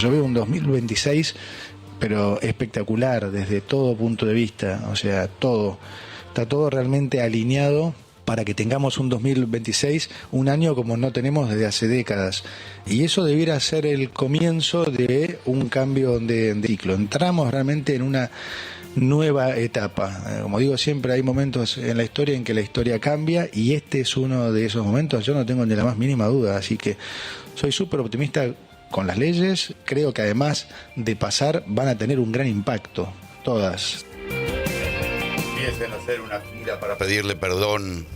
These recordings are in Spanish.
Yo veo un 2026, pero espectacular desde todo punto de vista, o sea, todo. Está todo realmente alineado para que tengamos un 2026, un año como no tenemos desde hace décadas. Y eso debiera ser el comienzo de un cambio de ciclo. Entramos realmente en una nueva etapa. Como digo siempre, hay momentos en la historia en que la historia cambia y este es uno de esos momentos, yo no tengo ni la más mínima duda, así que soy súper optimista con las leyes. Creo que además de pasar van a tener un gran impacto, todas. Empiecen a hacer una fila para pedirle perdón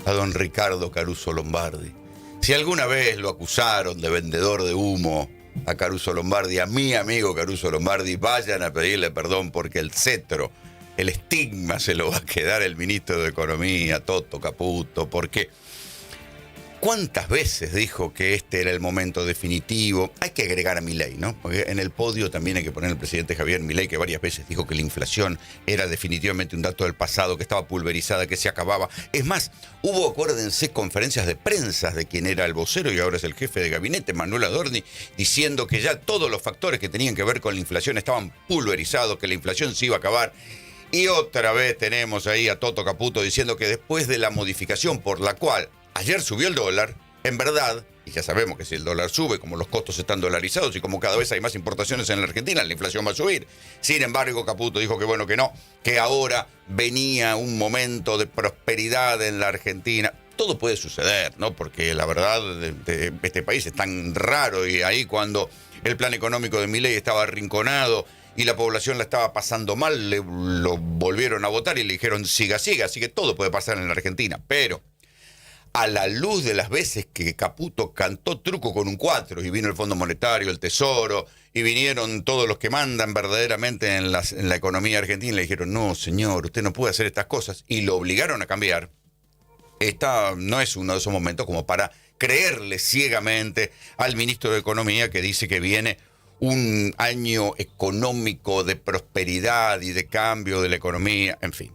a don Ricardo Caruso Lombardi. Si alguna vez lo acusaron de vendedor de humo a Caruso Lombardi, a mi amigo Caruso Lombardi, vayan a pedirle perdón, porque el cetro, el estigma se lo va a quedar el ministro de Economía, Toto Caputo, porque ¿cuántas veces dijo que este era el momento definitivo? Hay que agregar a Milei, ¿no? Porque en el podio también hay que poner al presidente Javier Milei, que varias veces dijo que la inflación era definitivamente un dato del pasado, que estaba pulverizada, que se acababa. Es más, hubo, acuérdense, conferencias de prensa de quien era el vocero y ahora es el jefe de gabinete, Manuel Adorni, diciendo que ya todos los factores que tenían que ver con la inflación estaban pulverizados, que la inflación se iba a acabar. Y otra vez tenemos ahí a Toto Caputo diciendo que después de la modificación por la cual ayer subió el dólar, en verdad, y ya sabemos que si el dólar sube, como los costos están dolarizados y como cada vez hay más importaciones en la Argentina, la inflación va a subir. Sin embargo, Caputo dijo que bueno, que no, que ahora venía un momento de prosperidad en la Argentina. Todo puede suceder, ¿no? Porque la verdad, este país es tan raro, y ahí cuando el plan económico de Milei estaba arrinconado y la población la estaba pasando mal, lo volvieron a votar y le dijeron siga, siga. Así que todo puede pasar en la Argentina, pero a la luz de las veces que Caputo cantó truco con un 4 y vino el Fondo Monetario, el Tesoro, y vinieron todos los que mandan verdaderamente en la economía argentina, le dijeron, no, señor, usted no puede hacer estas cosas, y lo obligaron a cambiar. Esta no es uno de esos momentos como para creerle ciegamente al ministro de Economía, que dice que viene un año económico de prosperidad y de cambio de la economía, en fin.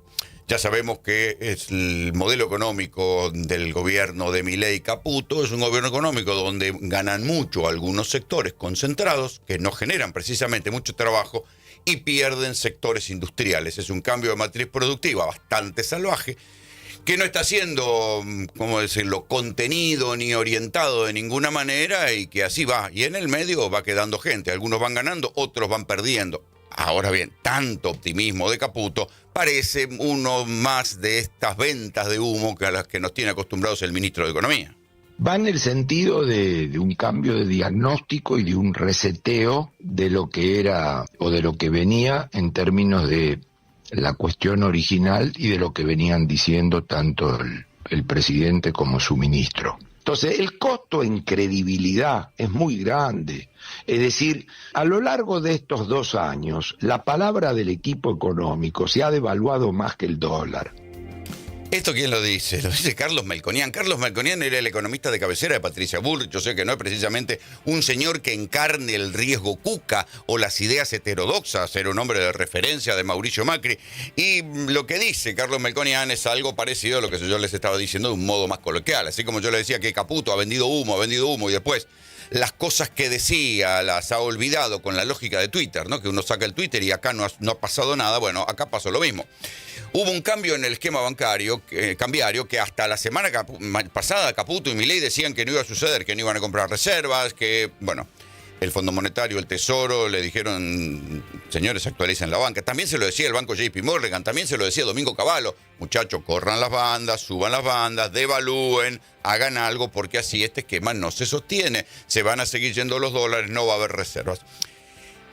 Ya sabemos que es el modelo económico del gobierno de Milei Caputo, es un gobierno económico donde ganan mucho algunos sectores concentrados que no generan precisamente mucho trabajo y pierden sectores industriales. Es un cambio de matriz productiva bastante salvaje, que no está siendo, ¿cómo decirlo?, contenido ni orientado de ninguna manera, y que así va. Y en el medio va quedando gente, algunos van ganando, otros van perdiendo. Ahora bien, tanto optimismo de Caputo parece uno más de estas ventas de humo que a las que nos tiene acostumbrados el ministro de Economía. Va en el sentido de un cambio de diagnóstico y de un reseteo de lo que era o de lo que venía en términos de la cuestión original y de lo que venían diciendo tanto el presidente como su ministro. Entonces, el costo en credibilidad es muy grande. Es decir, a lo largo de estos 2 años, la palabra del equipo económico se ha devaluado más que el dólar. ¿Esto quién lo dice? Lo dice Carlos Melconian. Carlos Melconian era el economista de cabecera de Patricia Bullrich. Yo sé que no es precisamente un señor que encarne el riesgo cuca o las ideas heterodoxas, era un hombre de referencia de Mauricio Macri. Y lo que dice Carlos Melconian es algo parecido a lo que yo les estaba diciendo de un modo más coloquial. Así como yo le decía que Caputo ha vendido humo, y después las cosas que decía las ha olvidado con la lógica de Twitter, ¿no? Que uno saca el Twitter y acá no ha pasado nada. Bueno, acá pasó lo mismo. Hubo un cambio en el esquema bancario, cambiario, que hasta la semana pasada Caputo y Milei decían que no iba a suceder, que no iban a comprar reservas, que, bueno, el Fondo Monetario, el Tesoro, le dijeron, señores, actualicen la banca. También se lo decía el banco JP Morgan, también se lo decía Domingo Cavallo. Muchachos, corran las bandas, suban las bandas, devalúen, hagan algo, porque así este esquema no se sostiene. Se van a seguir yendo los dólares, no va a haber reservas.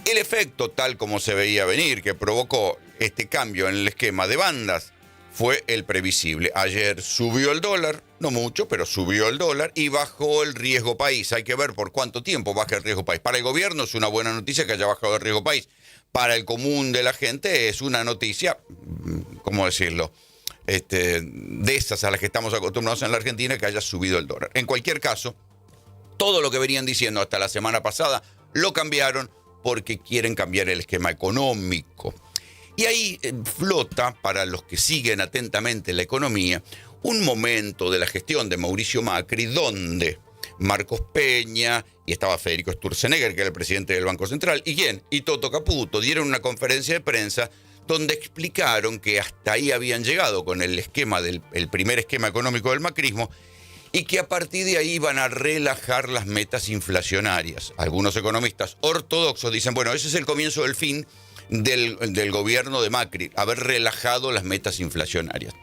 El efecto, tal como se veía venir, que provocó este cambio en el esquema de bandas, fue el previsible. Ayer subió el dólar, no mucho, pero subió el dólar y bajó el riesgo país. Hay que ver por cuánto tiempo baja el riesgo país. Para el gobierno es una buena noticia que haya bajado el riesgo país. Para el común de la gente es una noticia, ¿cómo decirlo?, de esas a las que estamos acostumbrados en la Argentina, que haya subido el dólar. En cualquier caso, todo lo que venían diciendo hasta la semana pasada lo cambiaron porque quieren cambiar el esquema económico. Y ahí flota, para los que siguen atentamente la economía, un momento de la gestión de Mauricio Macri donde Marcos Peña, y estaba Federico Sturzenegger, que era el presidente del Banco Central, ¿y quién? Y Toto Caputo. Dieron una conferencia de prensa donde explicaron que hasta ahí habían llegado con el primer esquema económico del macrismo, y que a partir de ahí iban a relajar las metas inflacionarias. Algunos economistas ortodoxos dicen, bueno, ese es el comienzo del fin del gobierno de Macri, haber relajado las metas inflacionarias.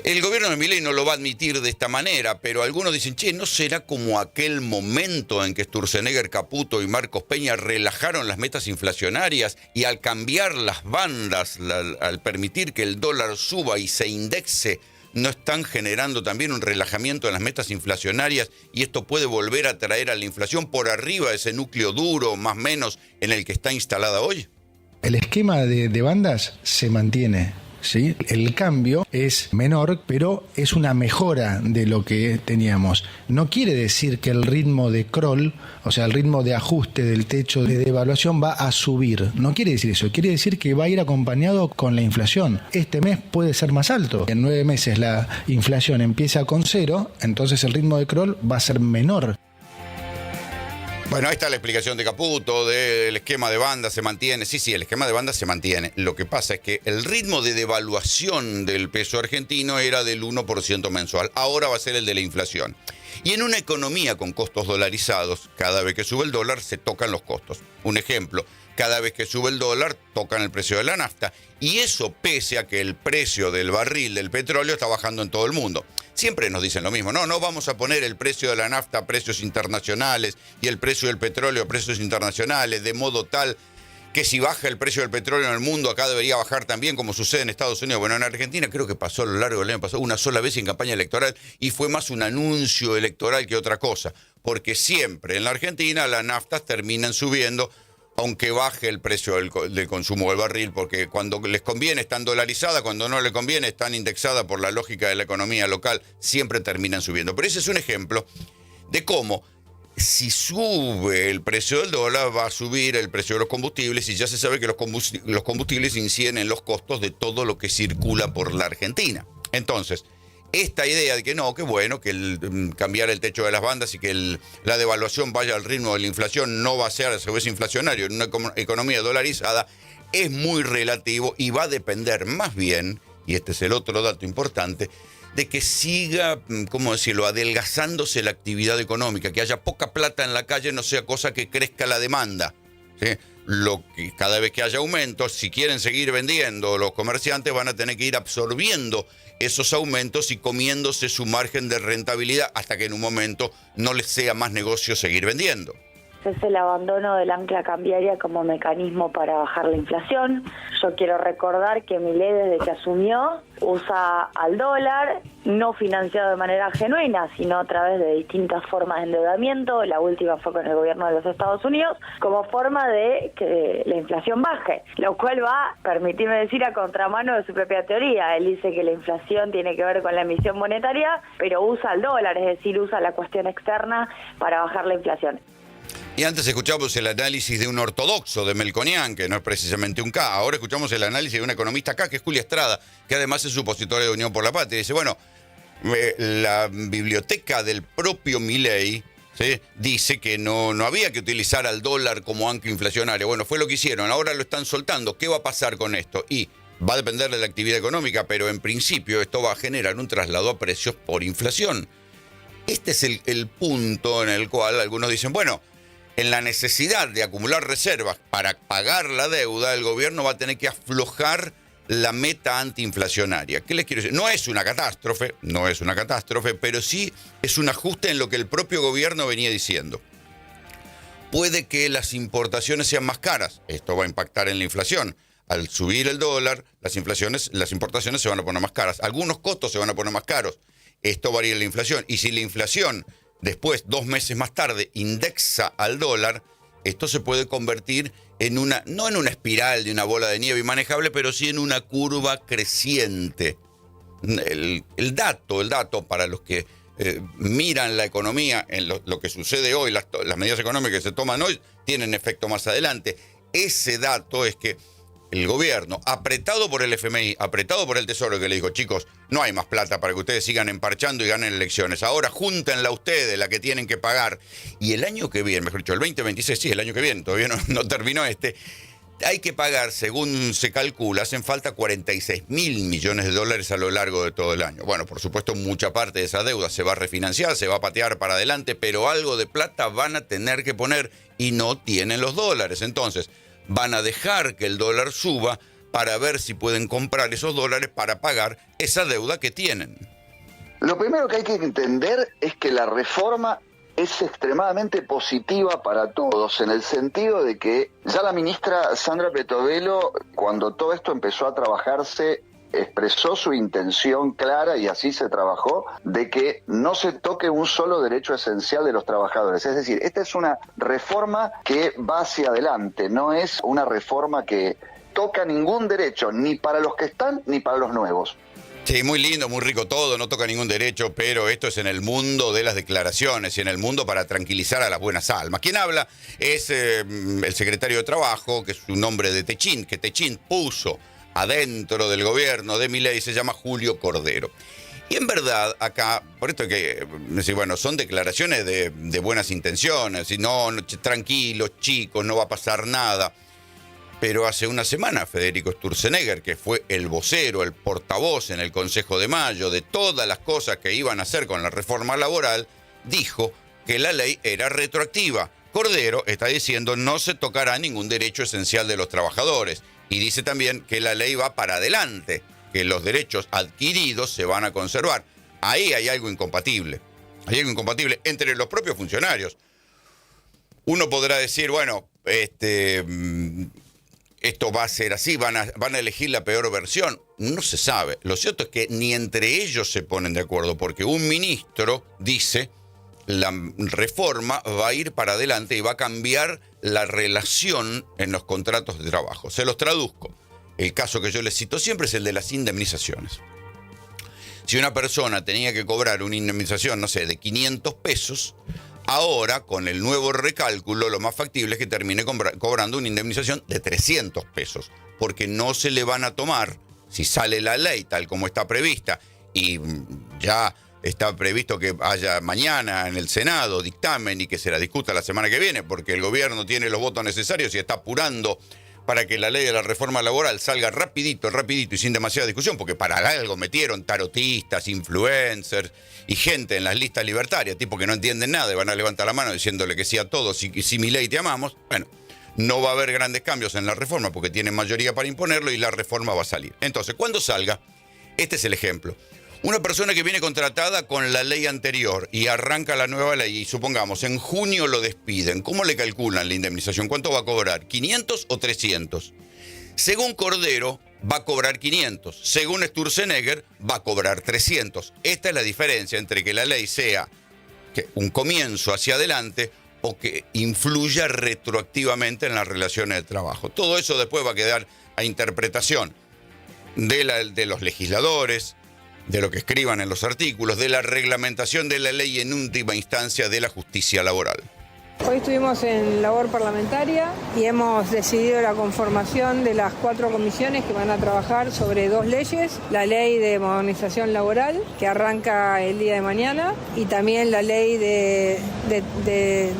El gobierno de Milei no lo va a admitir de esta manera, pero algunos dicen, ¿no será como aquel momento en que Sturzenegger, Caputo y Marcos Peña relajaron las metas inflacionarias y al cambiar las bandas, al permitir que el dólar suba y se indexe, no están generando también un relajamiento en las metas inflacionarias y esto puede volver a traer a la inflación por arriba de ese núcleo duro, más o menos, en el que está instalada hoy? El esquema de bandas se mantiene, ¿sí? El cambio es menor, pero es una mejora de lo que teníamos. No quiere decir que el ritmo de Kroll, o sea, el ritmo de ajuste del techo de devaluación va a subir. No quiere decir eso, quiere decir que va a ir acompañado con la inflación. Este mes puede ser más alto. En 9 meses la inflación empieza con 0, entonces el ritmo de Kroll va a ser menor. Bueno, ahí está la explicación de Caputo, del esquema de banda se mantiene. Sí, el esquema de banda se mantiene. Lo que pasa es que el ritmo de devaluación del peso argentino era del 1% mensual. Ahora va a ser el de la inflación. Y en una economía con costos dolarizados, cada vez que sube el dólar se tocan los costos. Un ejemplo, cada vez que sube el dólar tocan el precio de la nafta. Y eso pese a que el precio del barril del petróleo está bajando en todo el mundo. Siempre nos dicen lo mismo, no vamos a poner el precio de la nafta a precios internacionales y el precio del petróleo a precios internacionales, de modo tal que si baja el precio del petróleo en el mundo, acá debería bajar también, como sucede en Estados Unidos. Bueno, en Argentina creo que pasó a lo largo del año pasado una sola vez en campaña electoral y fue más un anuncio electoral que otra cosa, porque siempre en la Argentina las naftas terminan subiendo, aunque baje el precio del consumo del barril, porque cuando les conviene están dolarizadas, cuando no les conviene están indexadas por la lógica de la economía local, siempre terminan subiendo. Pero ese es un ejemplo de cómo, si sube el precio del dólar, va a subir el precio de los combustibles, y ya se sabe que los combustibles inciden en los costos de todo lo que circula por la Argentina. Entonces, esta idea de que no, que bueno, que cambiar el techo de las bandas y que la devaluación vaya al ritmo de la inflación no va a ser a su vez inflacionario en una economía dolarizada, es muy relativo y va a depender más bien, y este es el otro dato importante, de que siga, ¿cómo decirlo?, adelgazándose la actividad económica, que haya poca plata en la calle, no sea cosa que crezca la demanda, ¿sí? Cada vez que haya aumentos, si quieren seguir vendiendo, los comerciantes van a tener que ir absorbiendo esos aumentos y comiéndose su margen de rentabilidad hasta que en un momento no les sea más negocio seguir vendiendo. Es el abandono del ancla cambiaria como mecanismo para bajar la inflación. Yo quiero recordar que Milei, desde que asumió, usa al dólar, no financiado de manera genuina, sino a través de distintas formas de endeudamiento. La última fue con el gobierno de los Estados Unidos, como forma de que la inflación baje, lo cual va, permitirme decir, a contramano de su propia teoría. Él dice que la inflación tiene que ver con la emisión monetaria, pero usa el dólar, es decir, usa la cuestión externa para bajar la inflación. Y antes escuchamos el análisis de un ortodoxo, de Melconian, que no es precisamente un K. Ahora escuchamos el análisis de un economista acá, que es Julia Estrada, que además es supositoria de Unión por la Patria. Dice, bueno, la biblioteca del propio Milei, ¿sí?, dice que no había que utilizar al dólar como ancla inflacionario. Bueno, fue lo que hicieron, ahora lo están soltando. ¿Qué va a pasar con esto? Y va a depender de la actividad económica, pero en principio esto va a generar un traslado a precios por inflación. Este es el punto en el cual algunos dicen, bueno, en la necesidad de acumular reservas para pagar la deuda, el gobierno va a tener que aflojar la meta antiinflacionaria. ¿Qué les quiero decir? No es una catástrofe, pero sí es un ajuste en lo que el propio gobierno venía diciendo. Puede que las importaciones sean más caras, esto va a impactar en la inflación. Al subir el dólar, las importaciones se van a poner más caras. Algunos costos se van a poner más caros. Esto varía en la inflación. Y si la inflación después, 2 meses más tarde, indexa al dólar, esto se puede convertir en no en una espiral de una bola de nieve inmanejable, pero sí en una curva creciente. El dato para los que miran la economía, en lo que sucede hoy, las medidas económicas que se toman hoy, tienen efecto más adelante. Ese dato es que el gobierno, apretado por el FMI, apretado por el Tesoro, que le dijo, chicos, no hay más plata para que ustedes sigan emparchando y ganen elecciones. Ahora júntenla ustedes, la que tienen que pagar. Y el año que viene, mejor dicho, el 2026, sí, el año que viene, todavía no terminó hay que pagar, según se calcula, hacen falta 46.000 millones de dólares a lo largo de todo el año. Bueno, por supuesto, mucha parte de esa deuda se va a refinanciar, se va a patear para adelante, pero algo de plata van a tener que poner y no tienen los dólares. Entonces, van a dejar que el dólar suba para ver si pueden comprar esos dólares para pagar esa deuda que tienen. Lo primero que hay que entender es que la reforma es extremadamente positiva para todos, en el sentido de que ya la ministra Sandra Petovelo, cuando todo esto empezó a trabajarse, expresó su intención clara, y así se trabajó, de que no se toque un solo derecho esencial de los trabajadores. Es decir, esta es una reforma que va hacia adelante, no es una reforma que toca ningún derecho, ni para los que están ni para los nuevos. Sí, muy lindo, muy rico todo, no toca ningún derecho, pero esto es en el mundo de las declaraciones y en el mundo para tranquilizar a las buenas almas. Quien habla es el secretario de Trabajo, que es un nombre de Techín, que Techín puso adentro del gobierno de Milei, se llama Julio Cordero. Y en verdad, acá, por esto que, bueno, son declaraciones de buenas intenciones, y no, tranquilos, chicos, no va a pasar nada. Pero hace una semana Federico Sturzenegger, que fue el vocero, el portavoz en el Consejo de Mayo de todas las cosas que iban a hacer con la reforma laboral, dijo que la ley era retroactiva. Cordero está diciendo no se tocará ningún derecho esencial de los trabajadores. Y dice también que la ley va para adelante, que los derechos adquiridos se van a conservar. Ahí hay algo incompatible. Hay algo incompatible entre los propios funcionarios. Uno podrá decir, bueno, esto va a ser así, van a elegir la peor versión. No se sabe. Lo cierto es que ni entre ellos se ponen de acuerdo, porque un ministro dice la reforma va a ir para adelante y va a cambiar la relación en los contratos de trabajo. Se los traduzco. El caso que yo les cito siempre es el de las indemnizaciones. Si una persona tenía que cobrar una indemnización, no sé, de 500 pesos, ahora, con el nuevo recálculo, lo más factible es que termine cobrando una indemnización de 300 pesos, porque no se le van a tomar, si sale la ley tal como está prevista, y ya está previsto que haya mañana en el Senado dictamen y que se la discuta la semana que viene, porque el gobierno tiene los votos necesarios y está apurando para que la ley de la reforma laboral salga rapidito y sin demasiada discusión, porque para algo metieron tarotistas, influencers y gente en las listas libertarias, tipo que no entienden nada y van a levantar la mano diciéndole que sí a todos y si Milei te amamos. Bueno, no va a haber grandes cambios en la reforma porque tienen mayoría para imponerlo y la reforma va a salir. Entonces, cuando salga, este es el ejemplo. Una persona que viene contratada con la ley anterior y arranca la nueva ley y supongamos en junio lo despiden, ¿cómo le calculan la indemnización? ¿Cuánto va a cobrar? ¿500 o 300? Según Cordero va a cobrar 500, según Sturzenegger va a cobrar 300. Esta es la diferencia entre que la ley sea un comienzo hacia adelante o que influya retroactivamente en las relaciones de trabajo. Todo eso después va a quedar a interpretación de los legisladores, de lo que escriban en los artículos, de la reglamentación de la ley y en última instancia de la justicia laboral. Hoy estuvimos en labor parlamentaria y hemos decidido la conformación de las 4 comisiones que van a trabajar sobre 2 leyes, la ley de modernización laboral, que arranca el día de mañana, y también la ley de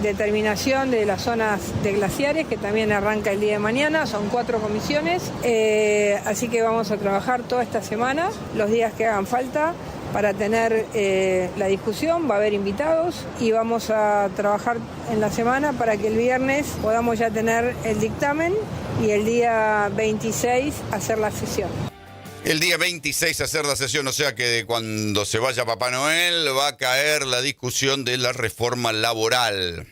determinación de las zonas de glaciares, que también arranca el día de mañana. Son 4 comisiones, así que vamos a trabajar toda esta semana, los días que hagan falta, para tener la discusión. Va a haber invitados y vamos a trabajar en la semana para que el viernes podamos ya tener el dictamen y el día 26 hacer la sesión. El día 26 hacer la sesión, o sea que cuando se vaya Papá Noel va a caer la discusión de la reforma laboral.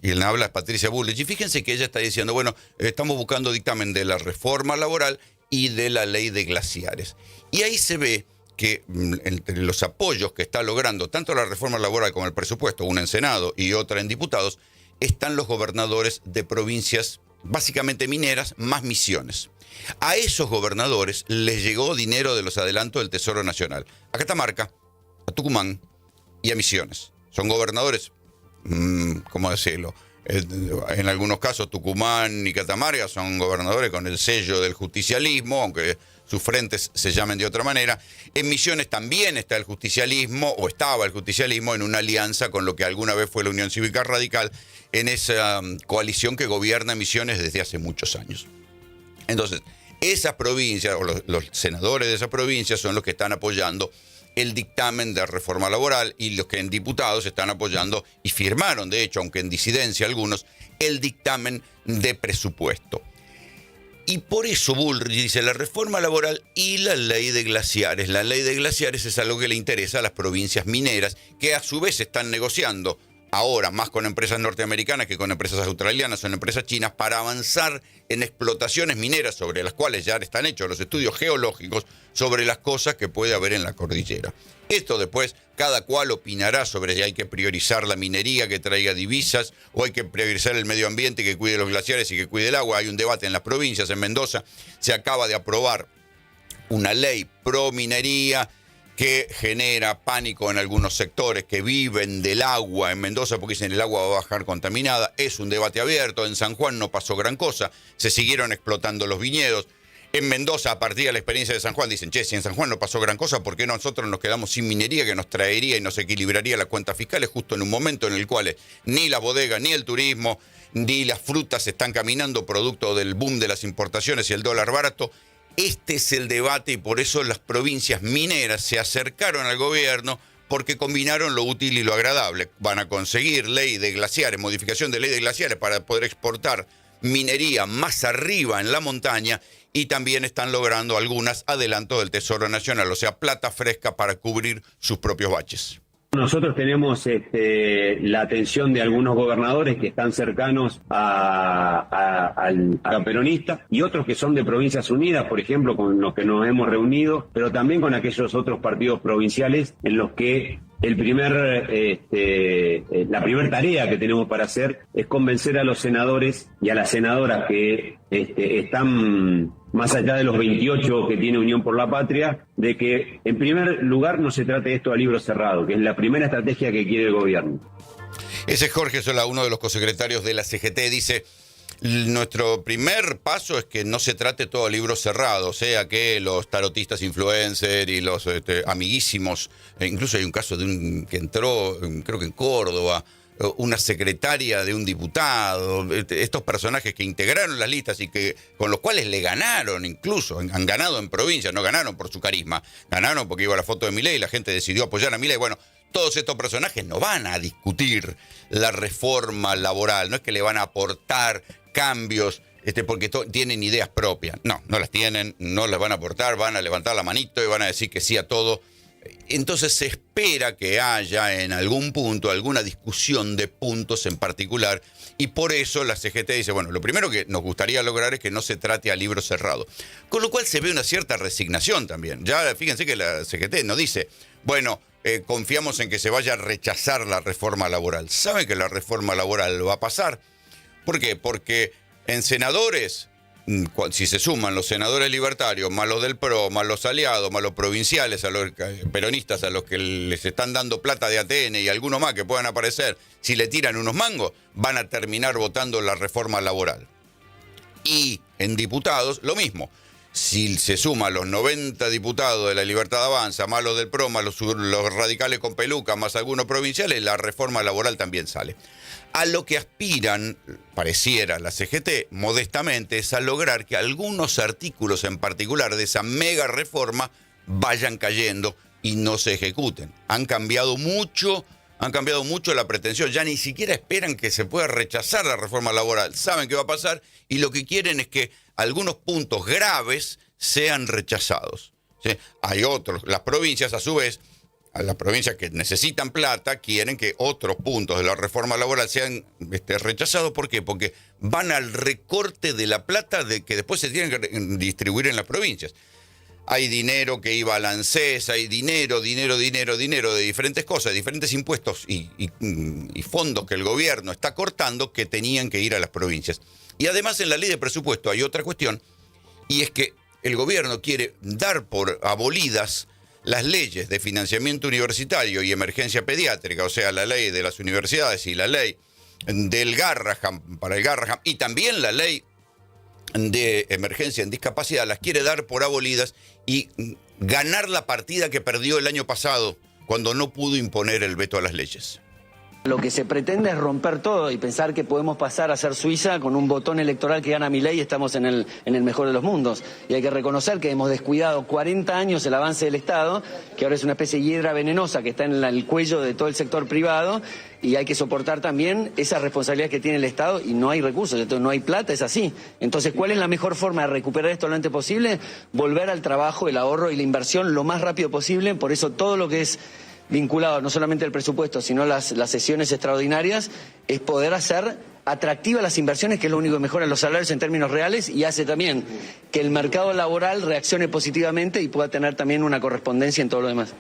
Y quien habla es Patricia Bullrich. Y fíjense que ella está diciendo, bueno, estamos buscando dictamen de la reforma laboral y de la ley de glaciares. Y ahí se ve que entre los apoyos que está logrando tanto la reforma laboral como el presupuesto, una en Senado y otra en diputados, están los gobernadores de provincias básicamente mineras más Misiones. A esos gobernadores les llegó dinero de los adelantos del Tesoro Nacional. A Catamarca, a Tucumán y a Misiones. Son gobernadores, ¿cómo decirlo?, En algunos casos Tucumán y Catamarca son gobernadores con el sello del justicialismo, aunque sus frentes se llamen de otra manera. En Misiones también está el justicialismo, o estaba el justicialismo, en una alianza con lo que alguna vez fue la Unión Cívica Radical, en esa coalición que gobierna Misiones desde hace muchos años. Entonces, esas provincias, o los senadores de esas provincias son los que están apoyando el dictamen de reforma laboral, y los que en diputados están apoyando, y firmaron, de hecho, aunque en disidencia algunos, el dictamen de presupuesto. Y por eso Bullrich dice la reforma laboral y la ley de glaciares. La ley de glaciares es algo que le interesa a las provincias mineras, que a su vez están negociando ahora más con empresas norteamericanas que con empresas australianas o en empresas chinas para avanzar en explotaciones mineras sobre las cuales ya están hechos los estudios geológicos sobre las cosas que puede haber en la cordillera. Esto después cada cual opinará sobre si hay que priorizar la minería que traiga divisas o hay que priorizar el medio ambiente que cuide los glaciares y que cuide el agua. Hay un debate en las provincias. En Mendoza se acaba de aprobar una ley pro minería que genera pánico en algunos sectores que viven del agua en Mendoza porque dicen el agua va a bajar contaminada. Es un debate abierto. En San Juan no pasó gran cosa. Se siguieron explotando los viñedos. En Mendoza, a partir de la experiencia de San Juan, dicen, che, si en San Juan no pasó gran cosa, ¿por qué nosotros nos quedamos sin minería que nos traería y nos equilibraría las cuentas fiscales justo en un momento en el cual ni las bodegas, ni el turismo, ni las frutas están caminando producto del boom de las importaciones y el dólar barato? Este es el debate y por eso las provincias mineras se acercaron al gobierno porque combinaron lo útil y lo agradable. Van a conseguir ley de glaciares, modificación de ley de glaciares para poder exportar minería más arriba en la montaña y también están logrando algunos adelantos del Tesoro Nacional, o sea, plata fresca para cubrir sus propios baches. Nosotros tenemos la atención de algunos gobernadores que están cercanos al peronista y otros que son de Provincias Unidas, por ejemplo, con los que nos hemos reunido, pero también con aquellos otros partidos provinciales en los que la primera tarea que tenemos para hacer es convencer a los senadores y a las senadoras que están más allá de los 28 que tiene Unión por la Patria, de que en primer lugar no se trate esto a libro cerrado, que es la primera estrategia que quiere el gobierno. Ese es Jorge Sola, uno de los cosecretarios de la CGT, dice: nuestro primer paso es que no se trate todo a libro cerrado, o sea que los tarotistas influencers y los amiguísimos, incluso hay un caso de que entró, creo que en Córdoba, una secretaria de un diputado, estos personajes que integraron las listas y que con los cuales le ganaron, incluso han ganado en provincia, no ganaron por su carisma, ganaron porque iba la foto de Milei y la gente decidió apoyar a Milei. Bueno, todos estos personajes no van a discutir la reforma laboral, no es que le van a aportar cambios porque tienen ideas propias. No las tienen, no las van a aportar, van a levantar la manito y van a decir que sí a todo. Entonces se espera que haya en algún punto alguna discusión de puntos en particular y por eso la CGT dice, bueno, lo primero que nos gustaría lograr es que no se trate a libro cerrado. Con lo cual se ve una cierta resignación también. Ya fíjense que la CGT no dice, bueno, confiamos en que se vaya a rechazar la reforma laboral. Saben que la reforma laboral va a pasar. ¿Por qué? Porque en senadores, si se suman los senadores libertarios, más los del PRO, más los aliados, más los provinciales, a los peronistas, a los que les están dando plata de ATN y algunos más que puedan aparecer, si le tiran unos mangos, van a terminar votando la reforma laboral. Y en diputados, lo mismo. Si se suman los 90 diputados de la Libertad Avanza, más los del PRO, más los radicales con peluca, más algunos provinciales, la reforma laboral también sale. A lo que aspiran, pareciera la CGT, modestamente, es a lograr que algunos artículos en particular de esa mega reforma vayan cayendo y no se ejecuten. Han cambiado mucho la pretensión. Ya ni siquiera esperan que se pueda rechazar la reforma laboral. Saben qué va a pasar y lo que quieren es que algunos puntos graves sean rechazados. ¿Sí? Hay otros. Las provincias, a su vez, a las provincias que necesitan plata, quieren que otros puntos de la reforma laboral sean rechazados. ¿Por qué? Porque van al recorte de la plata que después se tienen que distribuir en las provincias. Hay dinero que iba a la ANSES, hay dinero de diferentes cosas, diferentes impuestos y fondos que el gobierno está cortando que tenían que ir a las provincias. Y además en la ley de presupuesto hay otra cuestión, y es que el gobierno quiere dar por abolidas las leyes de financiamiento universitario y emergencia pediátrica, o sea, la ley de las universidades y la ley del Garraham, para el Garraham, y también la ley de emergencia en discapacidad, las quiere dar por abolidas y ganar la partida que perdió el año pasado cuando no pudo imponer el veto a las leyes. Lo que se pretende es romper todo y pensar que podemos pasar a ser Suiza con un botón electoral que gana Milei y estamos en el mejor de los mundos. Y hay que reconocer que hemos descuidado 40 años el avance del Estado, que ahora es una especie de hiedra venenosa que está en el cuello de todo el sector privado, y hay que soportar también esa responsabilidad que tiene el Estado, y no hay recursos, entonces no hay plata, es así. Entonces, ¿cuál es la mejor forma de recuperar esto lo antes posible? Volver al trabajo, el ahorro y la inversión lo más rápido posible. Por eso todo lo que es vinculado no solamente al presupuesto, sino las sesiones extraordinarias, es poder hacer atractivas las inversiones, que es lo único que mejora los salarios en términos reales y hace también que el mercado laboral reaccione positivamente y pueda tener también una correspondencia en todo lo demás.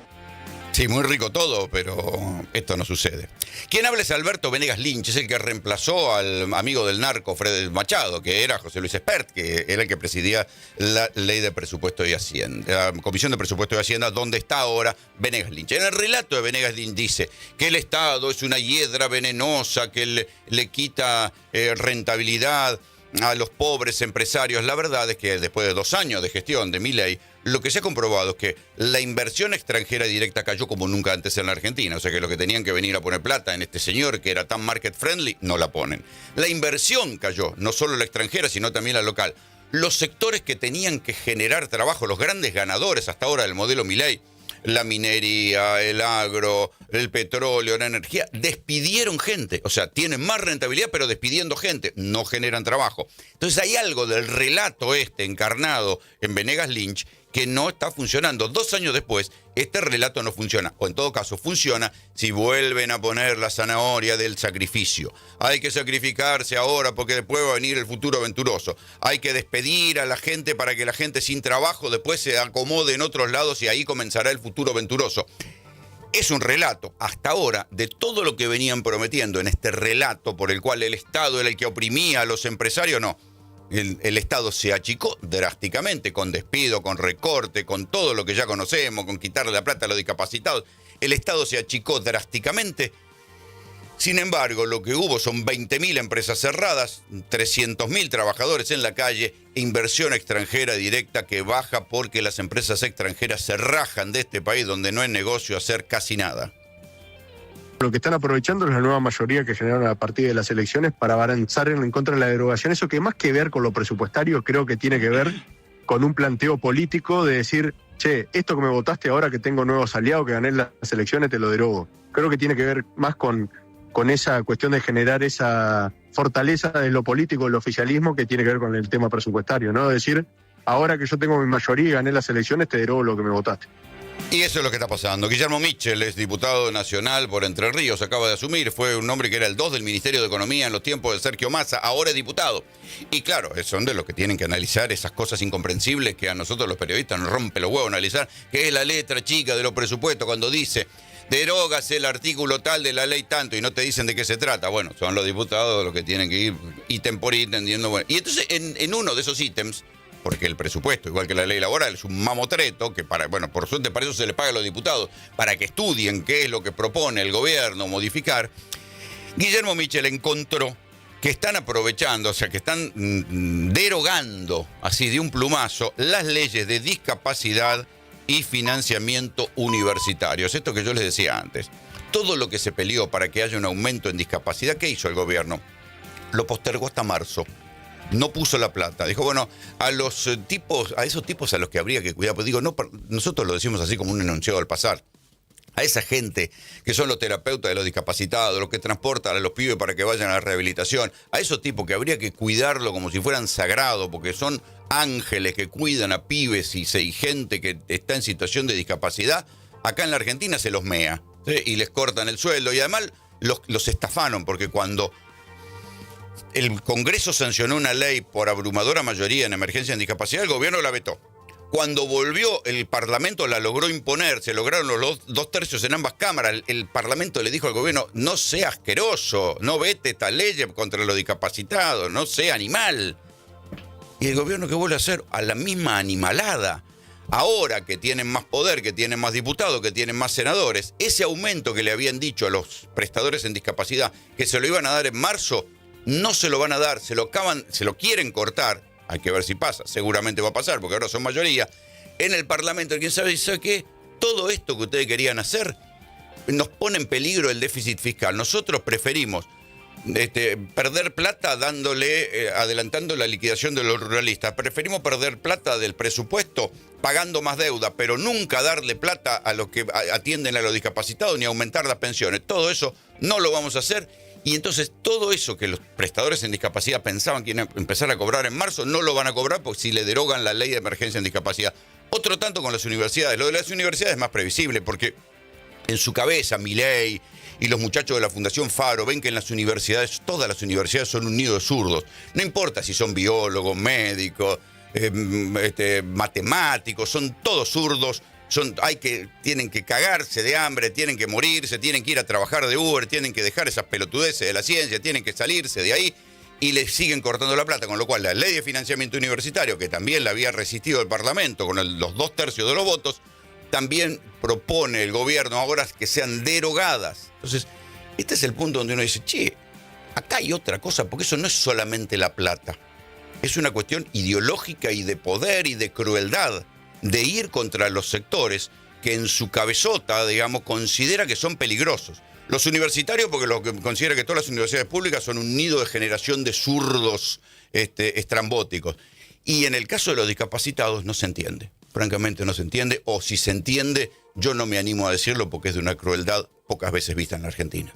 Sí, muy rico todo, pero esto no sucede. Quien habla es Alberto Venegas Lynch, es el que reemplazó al amigo del narco Fred Machado, que era José Luis Espert, que era el que presidía la ley de presupuesto y Hacienda, la Comisión de Presupuesto y Hacienda, donde está ahora Venegas Lynch. En el relato de Venegas Lynch dice que el Estado es una hiedra venenosa que le quita rentabilidad a los pobres empresarios. La verdad es que después de 2 años de gestión de Milei, lo que se ha comprobado es que la inversión extranjera directa cayó como nunca antes en la Argentina. O sea que los que tenían que venir a poner plata en este señor que era tan market friendly, no la ponen. La inversión cayó, no solo la extranjera, sino también la local. Los sectores que tenían que generar trabajo, los grandes ganadores hasta ahora del modelo Milei, la minería, el agro, el petróleo, la energía, despidieron gente. O sea, tienen más rentabilidad, pero despidiendo gente, no generan trabajo. Entonces hay algo del relato encarnado en Venegas Lynch que no está funcionando. 2 años después, este relato no funciona. O en todo caso, funciona si vuelven a poner la zanahoria del sacrificio. Hay que sacrificarse ahora porque después va a venir el futuro venturoso. Hay que despedir a la gente para que la gente sin trabajo después se acomode en otros lados y ahí comenzará el futuro venturoso. Es un relato, hasta ahora, de todo lo que venían prometiendo en este relato por el cual el Estado era el que oprimía a los empresarios, no. El Estado se achicó drásticamente, con despido, con recorte, con todo lo que ya conocemos, con quitarle la plata a los discapacitados. El Estado se achicó drásticamente. Sin embargo, lo que hubo son 20.000 empresas cerradas, 300.000 trabajadores en la calle, inversión extranjera directa que baja porque las empresas extranjeras se rajan de este país donde no es negocio hacer casi nada. Lo que están aprovechando es la nueva mayoría que generaron a partir de las elecciones para avanzar en contra de la derogación. Eso que más que ver con lo presupuestario, creo que tiene que ver con un planteo político de decir, che, esto que me votaste ahora que tengo nuevos aliados, que gané las elecciones, te lo derogo. Creo que tiene que ver más con esa cuestión de generar esa fortaleza de lo político, del oficialismo, que tiene que ver con el tema presupuestario, ¿no? Decir, ahora que yo tengo mi mayoría y gané las elecciones, te derogo lo que me votaste. Y eso es lo que está pasando. Guillermo Michel es diputado nacional por Entre Ríos, acaba de asumir, fue un hombre que era el 2 del Ministerio de Economía en los tiempos de Sergio Massa, ahora es diputado. Y claro, son de los que tienen que analizar esas cosas incomprensibles que a nosotros los periodistas nos rompe los huevos analizar, que es la letra chica de los presupuestos cuando dice, derogas el artículo tal de la ley tanto y no te dicen de qué se trata. Bueno, son los diputados los que tienen que ir ítem por ítem, bueno. Y entonces en uno de esos ítems, porque el presupuesto, igual que la ley laboral, es un mamotreto que por suerte para eso se le paga a los diputados, para que estudien qué es lo que propone el gobierno modificar. Guillermo Michel encontró que están aprovechando, o sea, que están derogando así de un plumazo las leyes de discapacidad y financiamiento universitarios. Esto que yo les decía antes. Todo lo que se peleó para que haya un aumento en discapacidad, ¿qué hizo el gobierno? Lo postergó hasta marzo. No puso la plata. Dijo, bueno, a esos tipos a los que habría que cuidar, pues digo, no, nosotros lo decimos así como un enunciado al pasar. A esa gente que son los terapeutas de los discapacitados, los que transportan a los pibes para que vayan a la rehabilitación, a esos tipos que habría que cuidarlo como si fueran sagrados, porque son ángeles que cuidan a pibes y gente que está en situación de discapacidad, acá en la Argentina se los mea, ¿sí? Y les cortan el sueldo y además los estafaron, porque cuando el Congreso sancionó una ley por abrumadora mayoría en emergencia en discapacidad, el gobierno la vetó. Cuando volvió, el Parlamento la logró imponer, se lograron los 2/3 en ambas cámaras. El Parlamento le dijo al gobierno, no sea asqueroso, no vete esta ley contra los discapacitados, no sea animal. Y el gobierno, ¿qué vuelve a hacer? A la misma animalada, Ahora que tienen más poder, que tienen más diputados, que tienen más senadores, ese aumento que le habían dicho a los prestadores en discapacidad que se lo iban a dar en marzo, no se lo van a dar, se lo quieren cortar. Hay que ver si pasa, seguramente va a pasar, porque ahora son mayoría. En el Parlamento, ¿quién sabe qué? Todo esto que ustedes querían hacer nos pone en peligro el déficit fiscal. Nosotros preferimos perder plata adelantando la liquidación de los ruralistas. Preferimos perder plata del presupuesto pagando más deuda, pero nunca darle plata a los que atienden a los discapacitados ni aumentar las pensiones. Todo eso no lo vamos a hacer. Y entonces todo eso que los prestadores en discapacidad pensaban que iban a empezar a cobrar en marzo, no lo van a cobrar porque si le derogan la ley de emergencia en discapacidad. Otro tanto con las universidades. Lo de las universidades es más previsible porque en su cabeza Milei y los muchachos de la Fundación Faro ven que en las universidades, todas las universidades son un nido de zurdos. No importa si son biólogos, médicos, matemáticos, son todos zurdos. Tienen que cagarse de hambre, tienen que morirse, tienen que ir a trabajar de Uber, tienen que dejar esas pelotudeces de la ciencia, tienen que salirse de ahí y les siguen cortando la plata, con lo cual la ley de financiamiento universitario, que también la había resistido el Parlamento con los 2/3 de los votos, también propone el gobierno ahora que sean derogadas. Entonces, este es el punto donde uno dice, che, acá hay otra cosa, porque eso no es solamente la plata, es una cuestión ideológica y de poder y de crueldad, de ir contra los sectores que en su cabezota, digamos, considera que son peligrosos. Los universitarios, porque lo que considera que todas las universidades públicas son un nido de generación de zurdos estrambóticos. Y en el caso de los discapacitados no se entiende. Francamente no se entiende, o si se entiende, yo no me animo a decirlo porque es de una crueldad pocas veces vista en la Argentina.